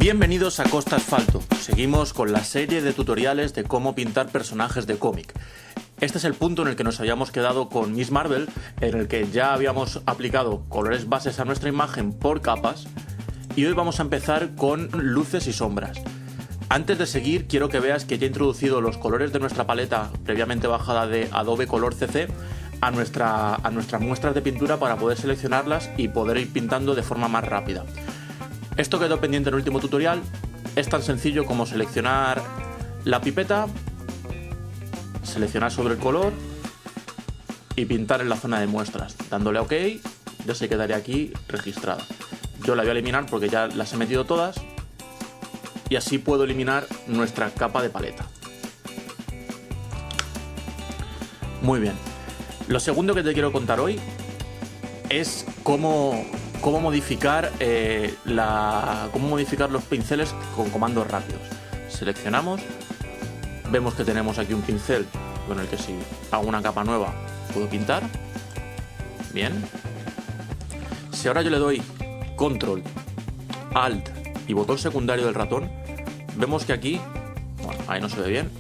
Bienvenidos a Costa Asfalto. Seguimos con la serie de tutoriales de cómo pintar personajes de cómic. Este es el punto en el que nos habíamos quedado con Miss Marvel, en el que ya habíamos aplicado colores bases a nuestra imagen por capas, y hoy vamos a empezar con luces y sombras. Antes de seguir, quiero que veas que ya he introducido los colores de nuestra paleta previamente bajada de Adobe Color CC a nuestras muestras de pintura para poder seleccionarlas y poder ir pintando de forma más rápida. Esto quedó pendiente en el último tutorial. Es tan sencillo como seleccionar la pipeta, seleccionar sobre el color y pintar en la zona de muestras. Dándole a OK, ya se quedaría aquí registrada. Yo la voy a eliminar porque ya las he metido todas y así puedo eliminar nuestra capa de paleta. Muy bien. Lo segundo que te quiero contar hoy es cómo modificar los pinceles con comandos rápidos. Seleccionamos, vemos que tenemos aquí un pincel con el que si hago una capa nueva puedo pintar. Bien. Si ahora yo le doy Control, Alt y botón secundario del ratón, vemos que aquí, bueno, ahí no se ve bien,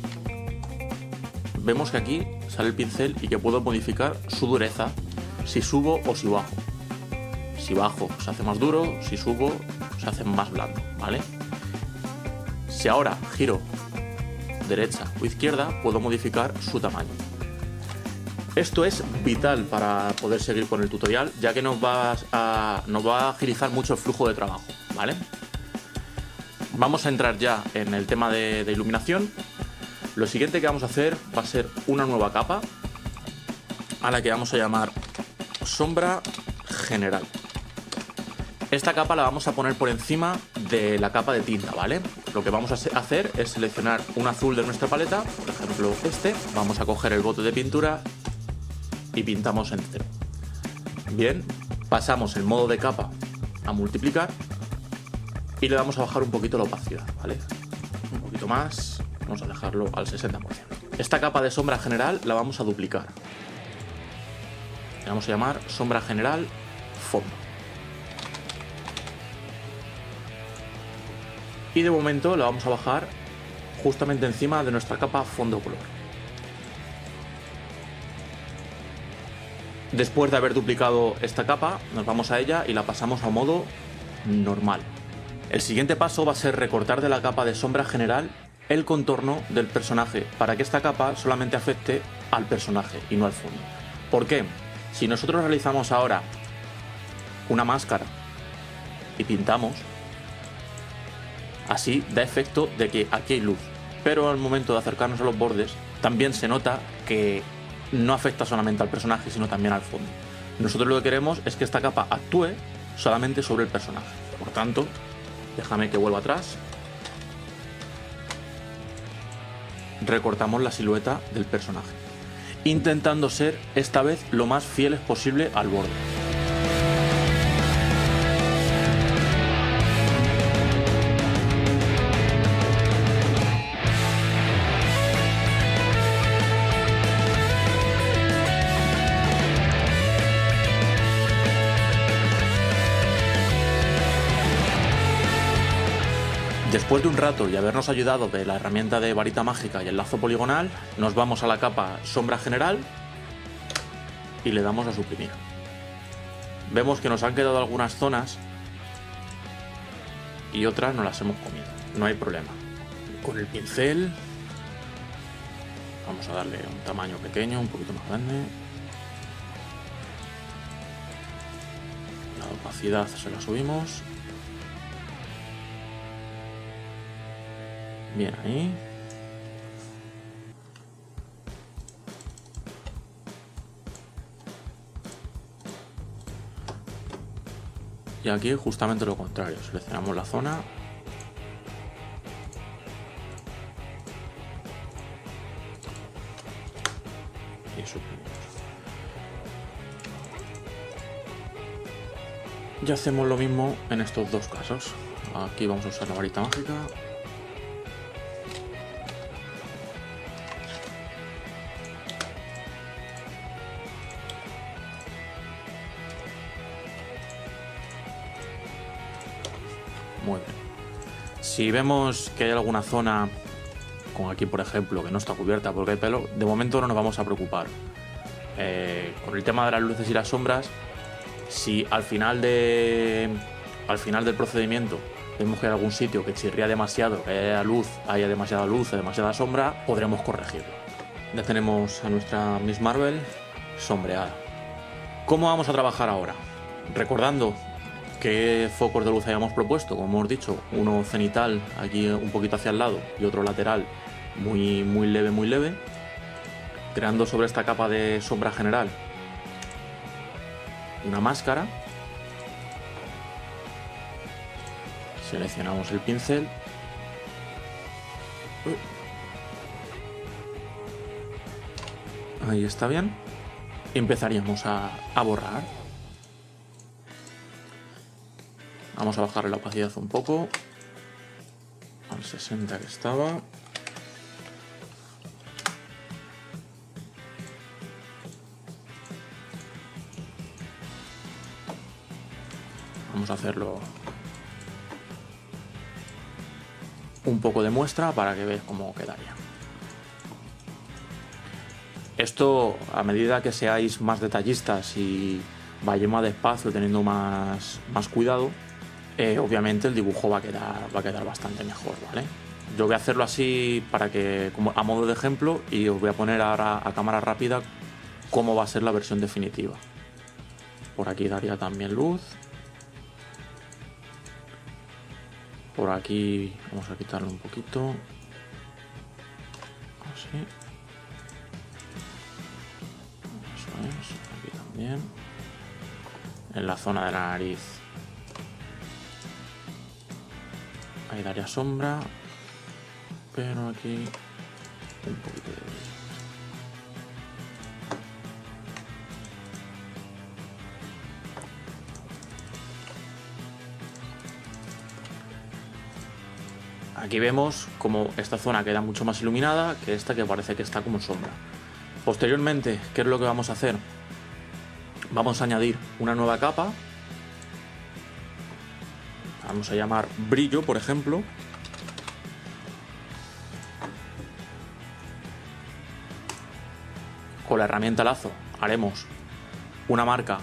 vemos que aquí sale el pincel y que puedo modificar su dureza, si subo o si bajo. Si bajo se hace más duro, si subo se hace más blando, ¿vale? Si ahora giro derecha o izquierda, puedo modificar su tamaño. Esto es vital para poder seguir con el tutorial, ya que nos va a agilizar mucho el flujo de trabajo, ¿vale? Vamos a entrar ya en el tema de iluminación. Lo siguiente que vamos a hacer va a ser una nueva capa, a la que vamos a llamar sombra general. Esta capa la vamos a poner por encima de la capa de tinta, ¿vale? Lo que vamos a hacer es seleccionar un azul de nuestra paleta, por ejemplo este. Vamos a coger el bote de pintura y pintamos en cero. Bien, pasamos el modo de capa a multiplicar y le vamos a bajar un poquito la opacidad, ¿vale? Un poquito más, vamos a dejarlo al 60%. Esta capa de sombra general la vamos a duplicar. Le vamos a llamar sombra general fondo. Y de momento la vamos a bajar justamente encima de nuestra capa fondo color. Después de haber duplicado esta capa, nos vamos a ella y la pasamos a modo normal. El siguiente paso va a ser recortar de la capa de sombra general el contorno del personaje para que esta capa solamente afecte al personaje y no al fondo. ¿Por qué? Si nosotros realizamos ahora una máscara y pintamos, así da efecto de que aquí hay luz, pero al momento de acercarnos a los bordes también se nota que no afecta solamente al personaje, sino también al fondo. Nosotros lo que queremos es que esta capa actúe solamente sobre el personaje. Por tanto, déjame que vuelva atrás. Recortamos la silueta del personaje, intentando ser esta vez lo más fieles posible al borde. Después de un rato y habernos ayudado de la herramienta de varita mágica y el lazo poligonal, nos vamos a la capa sombra general y le damos a suprimir. Vemos que nos han quedado algunas zonas y otras no las hemos comido. No hay problema. Con el pincel vamos a darle un tamaño pequeño, un poquito más grande. La opacidad se la subimos. Bien, ahí. Y aquí justamente lo contrario. Seleccionamos la zona. Y suprimimos. Y hacemos lo mismo en estos dos casos. Aquí vamos a usar la varita mágica. Muy bien. Si vemos que hay alguna zona, como aquí por ejemplo, que no está cubierta porque hay pelo, de momento no nos vamos a preocupar. Con el tema de las luces y las sombras, si al final del procedimiento vemos que hay algún sitio que chirría demasiado, que haya demasiada luz o demasiada sombra, podremos corregirlo. Ya tenemos a nuestra Miss Marvel sombreada. ¿Cómo vamos a trabajar ahora? Recordando qué focos de luz habíamos propuesto, como hemos dicho, uno cenital aquí un poquito hacia el lado y otro lateral muy leve, creando sobre esta capa de sombra general una máscara. Seleccionamos el pincel. Ahí está bien. Empezaríamos a borrar. Vamos a bajarle la opacidad un poco. Al 60 que estaba. Vamos a hacerlo un poco de muestra para que veáis cómo quedaría. Esto, a medida que seáis más detallistas y vayamos despacio, teniendo más cuidado, obviamente el dibujo va a quedar bastante mejor, ¿vale? Yo voy a hacerlo así para que, como a modo de ejemplo, y os voy a poner ahora a cámara rápida cómo va a ser la versión definitiva. Por aquí daría también luz. Por aquí vamos a quitarle un poquito. Así. Eso es. Aquí también. En la zona de la nariz. Ahí daría sombra. Pero aquí un poquito de brillo. Aquí vemos como esta zona queda mucho más iluminada que esta, que parece que está como en sombra. Posteriormente, ¿qué es lo que vamos a hacer? Vamos a añadir una nueva capa. Vamos a llamar brillo, por ejemplo. Con la herramienta lazo haremos una marca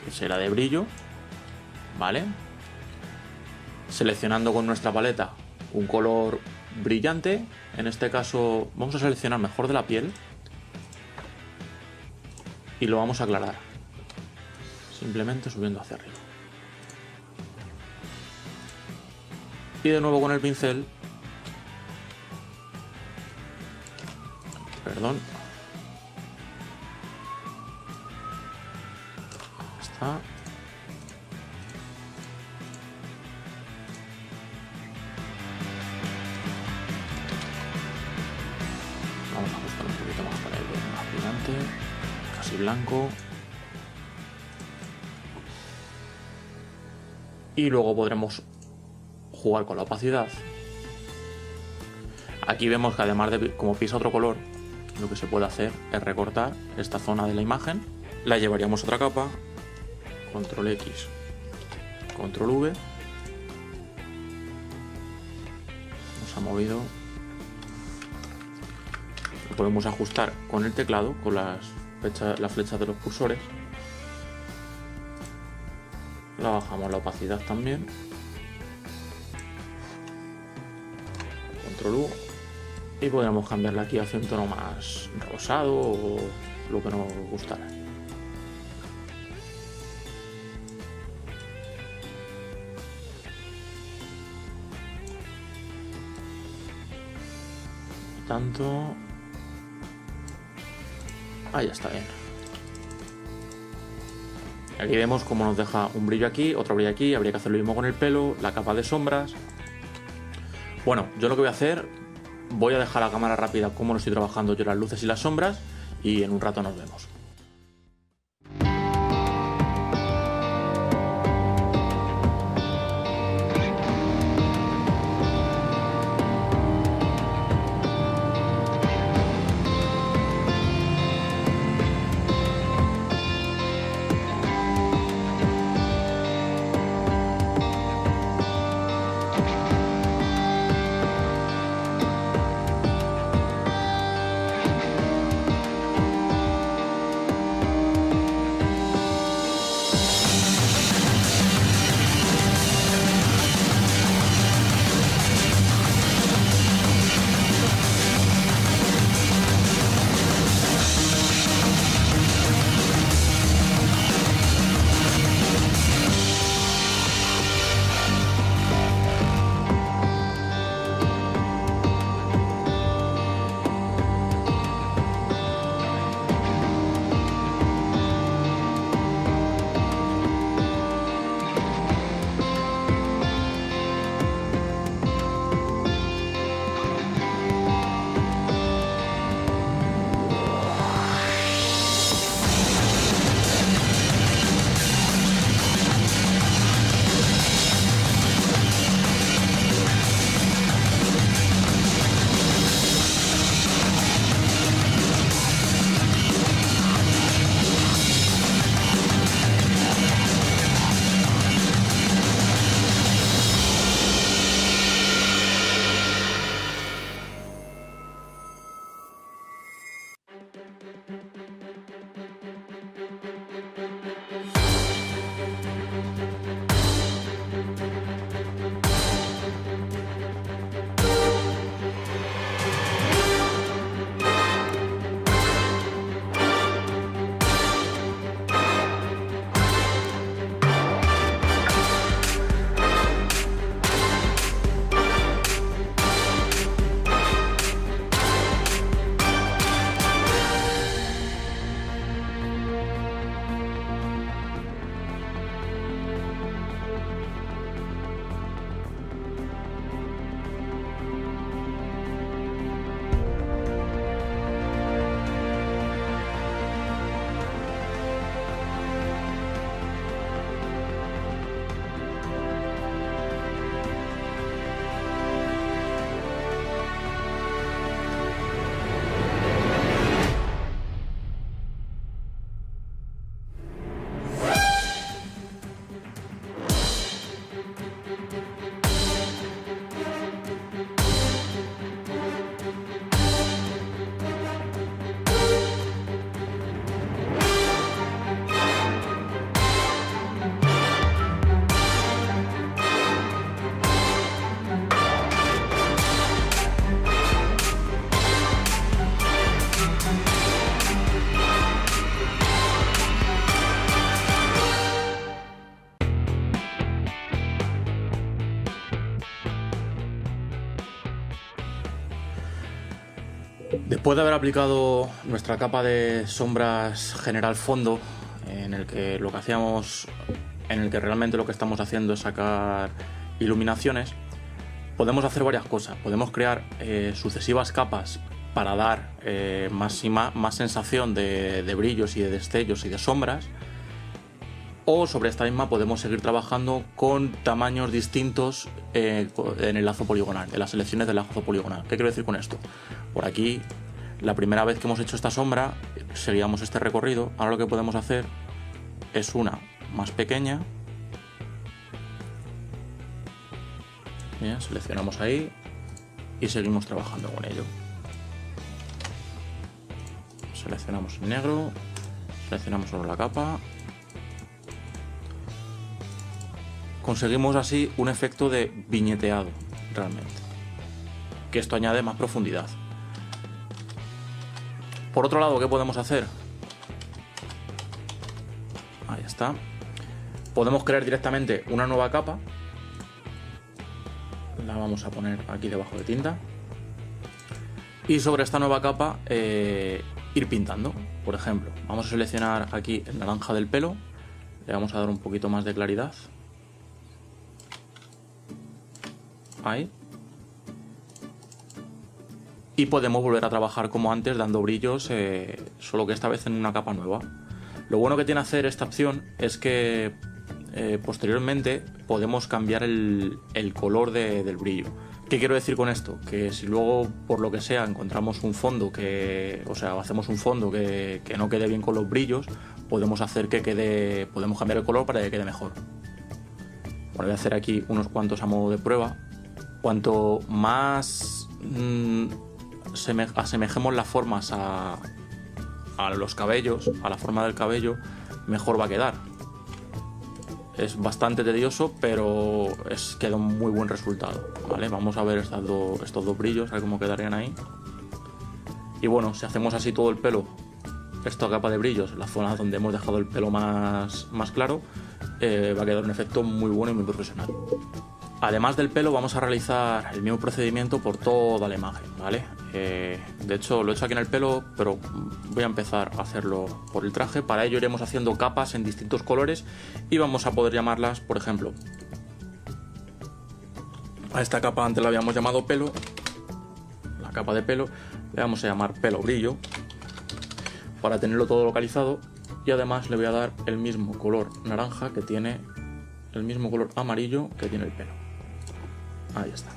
que será de brillo, ¿vale? Seleccionando con nuestra paleta un color brillante. En este caso vamos a seleccionar mejor de la piel y lo vamos a aclarar, simplemente subiendo hacia arriba. Y de nuevo con el pincel, perdón, está. Vamos a ajustar un poquito más para el más brillante, casi blanco. Y luego podremos jugar con la opacidad. Aquí vemos que además de como pisa otro color, lo que se puede hacer es recortar esta zona de la imagen. La llevaríamos a otra capa, control X, control V. Nos ha movido. Lo podemos ajustar con el teclado, con las flechas de los cursores. La bajamos la opacidad también. Control U. Y podemos cambiarla aquí hacia un tono más rosado o lo que nos gustara. Tanto. Ahí está bien. Aquí vemos cómo nos deja un brillo aquí, otro brillo aquí. Habría que hacer lo mismo con el pelo, la capa de sombras. Bueno, yo lo que voy a hacer, voy a dejar a cámara rápida cómo lo estoy trabajando yo las luces y las sombras y en un rato nos vemos. Después de haber aplicado nuestra capa de sombras general fondo, en el que realmente lo que estamos haciendo es sacar iluminaciones, podemos hacer varias cosas. Podemos crear sucesivas capas para dar más sensación de brillos y de destellos y de sombras, o sobre esta misma podemos seguir trabajando con tamaños distintos en el lazo poligonal, en las selecciones del lazo poligonal. ¿Qué quiero decir con esto? Por aquí, la primera vez que hemos hecho esta sombra, seguíamos este recorrido. Ahora lo que podemos hacer es una más pequeña. Bien, seleccionamos ahí y seguimos trabajando con ello. Seleccionamos en negro, seleccionamos solo la capa. Conseguimos así un efecto de viñeteado, realmente, que esto añade más profundidad. Por otro lado, ¿qué podemos hacer? Ahí está. Podemos crear directamente una nueva capa. La vamos a poner aquí debajo de tinta. Y sobre esta nueva capa ir pintando. Por ejemplo, vamos a seleccionar aquí el naranja del pelo. Le vamos a dar un poquito más de claridad. Ahí. Y podemos volver a trabajar como antes, dando brillos, solo que esta vez en una capa nueva. Lo bueno que tiene hacer esta opción es que posteriormente podemos cambiar el color del brillo. ¿Qué quiero decir con esto? Que si luego, por lo que sea, encontramos un fondo hacemos un fondo que no quede bien con los brillos, podemos cambiar el color para que quede mejor. Bueno, voy a hacer aquí unos cuantos a modo de prueba. Cuanto más asemejemos las formas a los cabellos, a la forma del cabello, mejor va a quedar. Es bastante tedioso, pero queda un muy buen resultado, ¿vale? Vamos a ver estos dos brillos, a ver cómo quedarían ahí. Y bueno, si hacemos así todo el pelo, esta capa de brillos, la zona donde hemos dejado el pelo más claro, va a quedar un efecto muy bueno y muy profesional. Además del pelo, vamos a realizar el mismo procedimiento por toda la imagen, ¿vale? De hecho, lo he hecho aquí en el pelo, pero voy a empezar a hacerlo por el traje. Para ello iremos haciendo capas en distintos colores y vamos a poder llamarlas, por ejemplo, a esta capa antes la habíamos llamado pelo, la capa de pelo, le vamos a llamar pelo brillo, para tenerlo todo localizado, y además le voy a dar el mismo color naranja que tiene, el mismo color amarillo que tiene el pelo. Ahí está.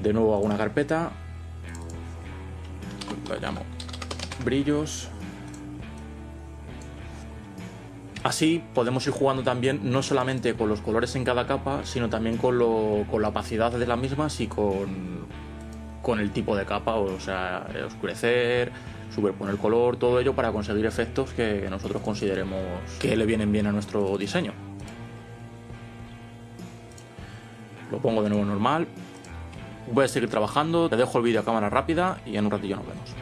De nuevo hago una carpeta, la llamo brillos. Así podemos ir jugando también no solamente con los colores en cada capa, sino también con la opacidad de las mismas y con el tipo de capa, o sea, oscurecer, superponer color, todo ello para conseguir efectos que nosotros consideremos que le vienen bien a nuestro diseño. Lo pongo de nuevo normal. Voy a seguir trabajando, te dejo el vídeo a cámara rápida y en un ratillo nos vemos.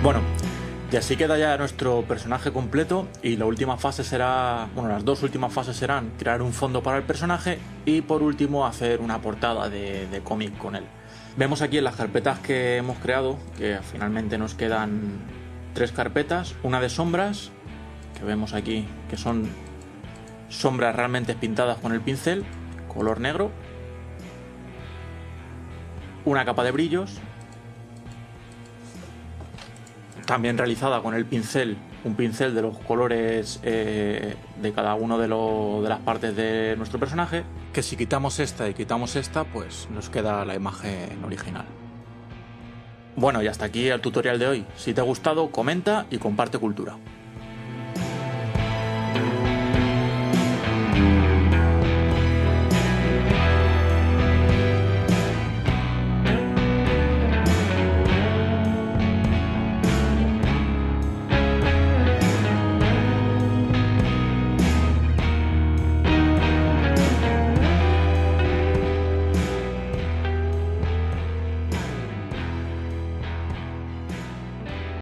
Bueno, y así queda ya nuestro personaje completo, y la última fase será, bueno, las dos últimas fases serán crear un fondo para el personaje y por último hacer una portada de cómic con él. Vemos aquí en las carpetas que hemos creado que finalmente nos quedan 3 carpetas, una de sombras, que vemos aquí que son sombras realmente pintadas con el pincel, color negro, una capa de brillos, también realizada con el pincel, un pincel de los colores de cada uno de las partes de nuestro personaje, que si quitamos esta y quitamos esta, pues nos queda la imagen original. Bueno, y hasta aquí el tutorial de hoy. Si te ha gustado, comenta y comparte cultura.